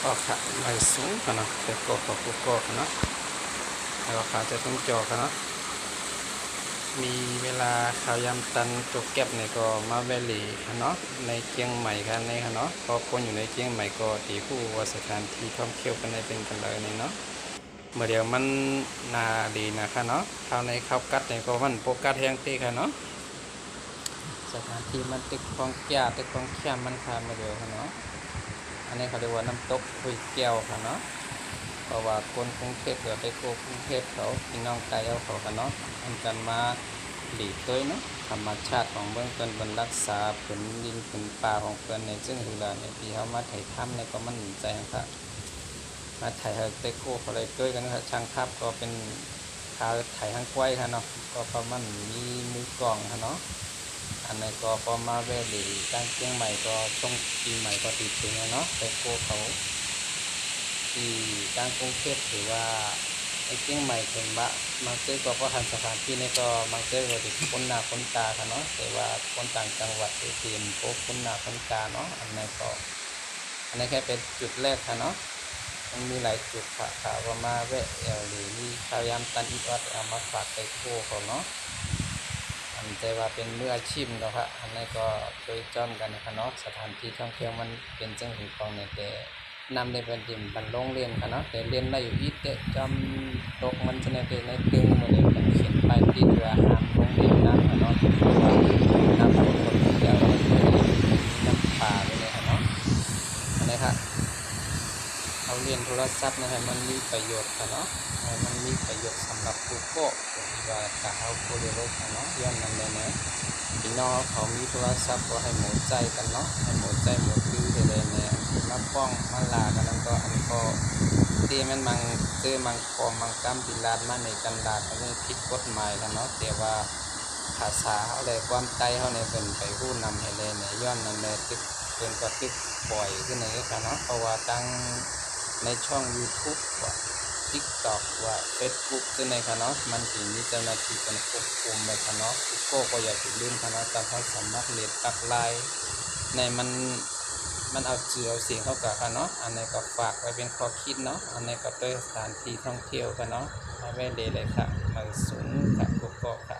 ก็ค่ะไม่สูงกันเนาะแต่ก็ขอบก็กันเนาะแล้วก็ขาจะต้องจอกันเนาะมีเวลาข่าวยำตันจกแก็บเนี่ยก็มาเวลีเนาะในเชียงใหม่กันในเนาะพอคนอยู่ในเชียงใหม่ก็ตีผู้ว่าสถานที่ท่องเที่ยวกันในเป็นกันเลยเนาะเมื่อเดียวมันนาดีนะคะเนาะข้าวในข้าวกัดเนี่ยก็มันโปกัดแห้งตีค่ะเนาะสถานที่มันตึกคลองแก่ตึกคลองแค่มันค่ะเมื่อเดียวค่ะเนาะอันนี้เขาเรียกว่าน้ำตกห้วยแก้วค่ะเนาะเพราะว่าคนกรุงเทพเกิดไปกรุงเทพเขาพี่น้องไกลเอาเขาค่ะเนาะทำกันมาหลีกตัวเนาะธรรมชาติของเบื้องต้นบรรรักษาผืนดินผืนป่าของเพื่อนในซึ่งเวลาในที่เขามาถ่ายถ้ำในก็มันใจค่ะมาถ่ายเตโก้อะไรด้วยกันครับช่างภาพก็เป็นขาวถ่ายทางกล้วยค่ะเนาะก็ประมาณมีมือกองค่ะเนาะอันนี้ก็พอมาเวลีตั้งเชียงใหม่ก็ช่วงปีใหม่ก็ติดถึงเนาะเตโก้เขาที่ตั้งกรุงเทพถือว่าไอ้เชียงใหม่เป็นบะมาซื้อก็เพราะทันสถานที่นี่ก็มาซื้อก็ติดคนหน้าคนตาค่ะเนาะแต่ว่าคนต่างจังหวัดที่ทีมพบคนหน้าคนตาเนาะอันนี้ก็อันนี้แค่เป็นจุดแรกค่ะเนาะมันมีหลายจุดค่ะว่ามาแวะหรือมีข้าวยำตันอีกวัดเอามาฝากไปโก้เขาเนาะอันแต่ว่าเป็นมืออาชีพเนาะค่ะอันนี้ก็เคยจอมกันนะคะเนาะสถานที่ท่องเที่ยวมันเป็นจังหวัดของเนี่ยแต่นำในเป็นดินบรรลงเรียนค่ะเนาะแต่เรียนได้อยู่อีกเดจำตกมันจะในเป็นในตึงมาเลยมันเขียนป้ายติดเรือหามลงเรียนน้ำค่ะเนาะเพราะว่าน้ำมันคนเดียวน้ำป่าไปเลยค่ะเนาะอันนี้ค่ะเอาเรียนโทรศัพท์นะฮะมันมีประโยชน์ค่ะเนาะมันมีประโยชน์สำหรับผู้ก็ที่ว่าการเอาโคเรโรค่ะเนาะย้อนนั้นเลยนะพี่น้องเขามีโทรศัพท์ก็ให้หมดใจกันเนาะให้หมดใจหมดดื้อเลยเนี่ยมาป้องมาลากันนั้นก็อันก็ที่มันมังเจอมังคอมังกำติลาดมาในกันดาก็ไม่ผิดกฎหมายกันเนาะแต่ว่าภาษาอะไรความใจเขาเนี่ยเป็นไปผู้นำให้เลยเนี่ยย้อนนั้นเลยตึกเป็นก็ตึกบ่อยขึ้นในกันเนาะเพราะว่าตั้งในช่อง YouTube ว่า TikTok ว่า Facebook ซึ่งในค่ะเนาะมันถึงมีเจ้าหน้าที่เป็นควบคุมไปค่ะเนาะก็อย่าไปลืมค่ะเนาะแต่เขาสามารถเรียนปักลายในมันเอาจือเอาเสียงเข้ากับค่ะเนาะอันนี้ก็ฝากไว้เป็นข้อคิดเนาะอันนี้ก็เป็นสถานที่ท่องเที่ยวค่ะเนาะมาแวะเลยค่ะมาสูงค่ะก็ค่ะ